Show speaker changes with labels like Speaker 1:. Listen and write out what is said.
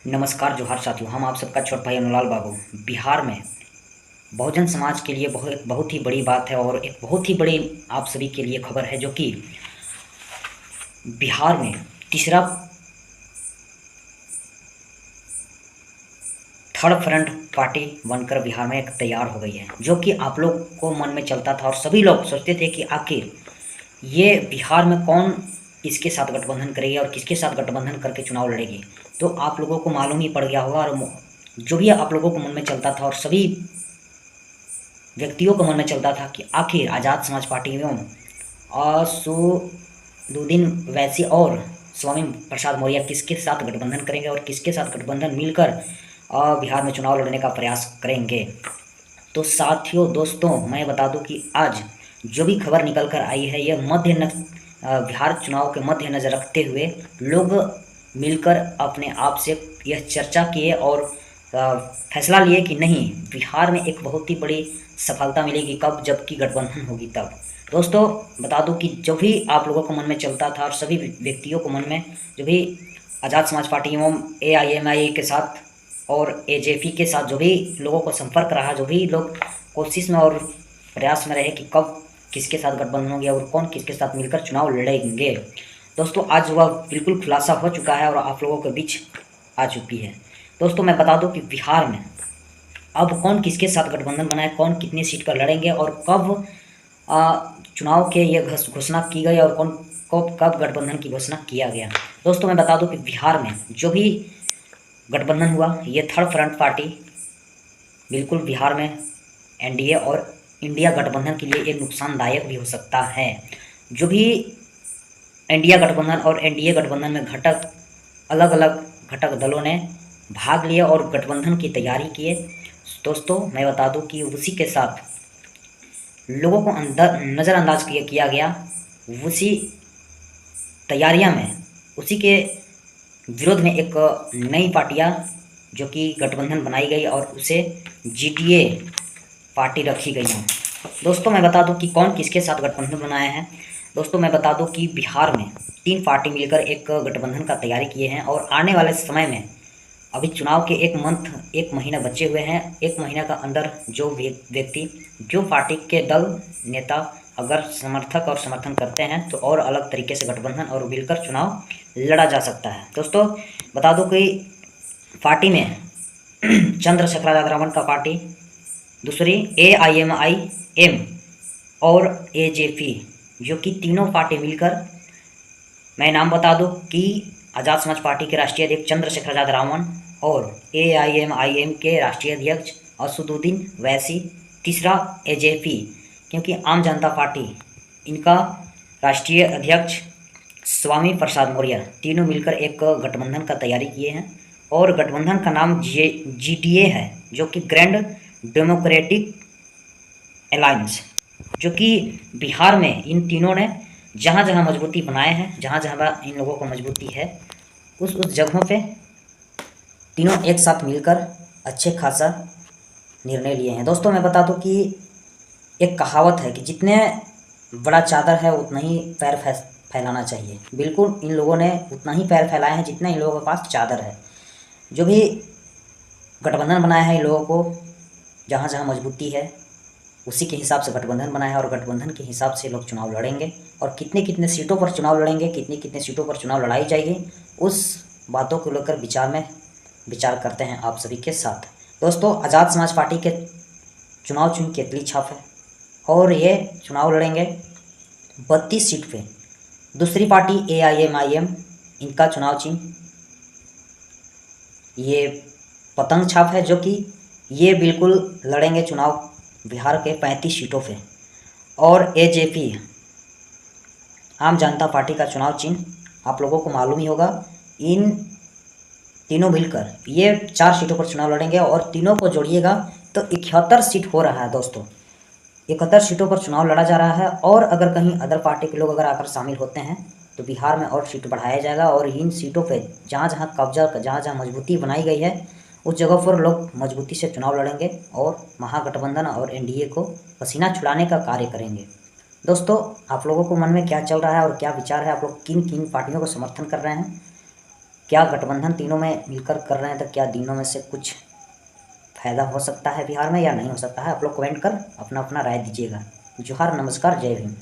Speaker 1: नमस्कार जोहार साथियों, हम आप सबका छोट भाई अनुलाल बाबू। बिहार में बहुजन समाज के लिए बहुत ही बड़ी बात है और एक बहुत ही बड़ी आप सभी के लिए खबर है, जो कि बिहार में तीसरा थर्ड फ्रंट पार्टी बनकर बिहार में एक तैयार हो गई है। जो कि आप लोग को मन में चलता था और सभी लोग सोचते थे कि आखिर ये बिहार में कौन किसके साथ गठबंधन करेगी और किसके साथ गठबंधन करके चुनाव लड़ेगी। तो आप लोगों को मालूम ही पड़ गया होगा, और जो भी आप लोगों को मन में चलता था और सभी व्यक्तियों को मन में चलता था कि आखिर आज़ाद समाज पार्टी एवं असदुद्दीन वैसी और स्वामी प्रसाद मौर्य किसके साथ गठबंधन करेंगे और किसके साथ गठबंधन मिलकर बिहार में चुनाव लड़ने का प्रयास करेंगे। तो साथियों, दोस्तों, मैं बता दूं कि आज जो भी खबर निकल कर आई है, यह बिहार चुनाव के मध्य नज़र रखते हुए लोग मिलकर अपने आप से यह चर्चा किए और फैसला लिए कि नहीं, बिहार में एक बहुत ही बड़ी सफलता मिलेगी कब, जबकि गठबंधन होगी तब। दोस्तों, बता दूं कि जो भी आप लोगों को मन में चलता था और सभी व्यक्तियों को मन में, जो भी आज़ाद समाज पार्टी एवं AIMI के साथ और AJP के साथ जो भी लोगों को संपर्क रहा, जो भी लोग कोशिश में और प्रयास में रहे कि कब किसके साथ गठबंधन हो गया और कौन किसके साथ मिलकर चुनाव लड़ेंगे, दोस्तों आज वह बिल्कुल खुलासा हो चुका है और आप लोगों के बीच आ चुकी है। दोस्तों, मैं बता दूं कि बिहार में अब कौन किसके साथ गठबंधन बनाए, कौन कितनी सीट पर लड़ेंगे और कब चुनाव के ये घोषणा की गई और कब गठबंधन की घोषणा किया गया। दोस्तों, मैं बता दूं कि बिहार में जो भी गठबंधन हुआ, ये थर्ड फ्रंट पार्टी बिल्कुल बिहार में NDA और इंडिया गठबंधन के लिए एक नुकसानदायक भी हो सकता है। जो भी इंडिया गठबंधन और NDA गठबंधन में अलग अलग घटक दलों ने भाग लिए और गठबंधन की तैयारी किए, दोस्तों मैं बता दूं कि उसी के साथ लोगों को नज़रअंदाज किया गया। उसी तैयारियां में, उसी के विरोध में एक नई पार्टियां जो कि गठबंधन बनाई गई और उसे GTA पार्टी रखी गई है। दोस्तों, मैं बता दूं कि कौन किसके साथ गठबंधन बनाया है। दोस्तों, मैं बता दूं कि बिहार में 3 पार्टी मिलकर एक गठबंधन का तैयारी किए हैं और आने वाले समय में अभी चुनाव के एक महीना बचे हुए हैं। एक महीना का अंदर जो व्यक्ति, जो पार्टी के दल नेता अगर समर्थक और समर्थन करते हैं तो और अलग तरीके से गठबंधन और मिलकर चुनाव लड़ा जा सकता है। दोस्तों, बता दूं कि पार्टी में चंद्रशेखर आज़ाद रावण का पार्टी, दूसरी AIMIM और AJP, जो कि तीनों पार्टी मिलकर, मैं नाम बता दूं कि आज़ाद समाज पार्टी के राष्ट्रीय अध्यक्ष चंद्रशेखर आज़ाद रावण और AIMIM के राष्ट्रीय अध्यक्ष असदुद्दीन वैसी, तीसरा AJP क्योंकि आम जनता पार्टी, इनका राष्ट्रीय अध्यक्ष स्वामी प्रसाद मौर्य, तीनों मिलकर एक गठबंधन का तैयारी किए हैं और गठबंधन का नाम GTA है, जो कि ग्रैंड डेमोक्रेटिक अलायंस। जो कि बिहार में इन तीनों ने जहाँ जहाँ मजबूती बनाए हैं, जहाँ जहाँ इन लोगों को मजबूती है, उस जगहों पे तीनों एक साथ मिलकर अच्छे खासा निर्णय लिए हैं। दोस्तों, मैं बता दूं कि एक कहावत है कि जितने बड़ा चादर है उतना ही पैर फैलाना चाहिए। बिल्कुल इन लोगों ने उतना ही पैर फैलाए हैं जितना इन लोगों के पास चादर है। जो भी गठबंधन बनाया है, इन लोगों को जहाँ जहाँ मजबूती है उसी के हिसाब से गठबंधन बनाया है और गठबंधन के हिसाब से लोग चुनाव लड़ेंगे और कितने कितने सीटों पर चुनाव लड़ेंगे, कितनी कितने सीटों पर चुनाव लड़ाई जाएगी, उस बातों को लेकर विचार करते हैं आप सभी के साथ। दोस्तों, आज़ाद समाज पार्टी के चुनाव चिन्ह केतली छाप है और ये चुनाव लड़ेंगे 32 सीट पे। दूसरी पार्टी AIMIM, इनका चुनाव चिन्ह ये पतंग छाप है, जो कि ये बिल्कुल लड़ेंगे चुनाव बिहार के 35 सीटों पे। और AJP आम जनता पार्टी का चुनाव चिन्ह आप लोगों को मालूम ही होगा। इन तीनों मिलकर ये 4 सीटों पर चुनाव लड़ेंगे और तीनों को जोड़िएगा तो 71 सीट हो रहा है। दोस्तों, 71 सीटों पर चुनाव लड़ा जा रहा है और अगर कहीं अदर पार्टी के लोग अगर आकर शामिल होते हैं तो बिहार में और सीट बढ़ाया जाएगा और इन सीटों पे जहाँ जहाँ कब्जा, जहाँ जहाँ मजबूती बनाई गई है, उस जगह पर लोग मजबूती से चुनाव लड़ेंगे और महागठबंधन और NDA को पसीना छुड़ाने का कार्य करेंगे। दोस्तों, आप लोगों को मन में क्या चल रहा है और क्या विचार है, आप लोग किन किन पार्टियों को समर्थन कर रहे हैं, क्या गठबंधन तीनों में मिलकर कर रहे हैं तो क्या तीनों में से कुछ फायदा हो सकता है बिहार में या नहीं हो सकता है? आप लोग कमेंट कर अपना अपना राय दीजिएगा। जोहार, नमस्कार, जय भीम।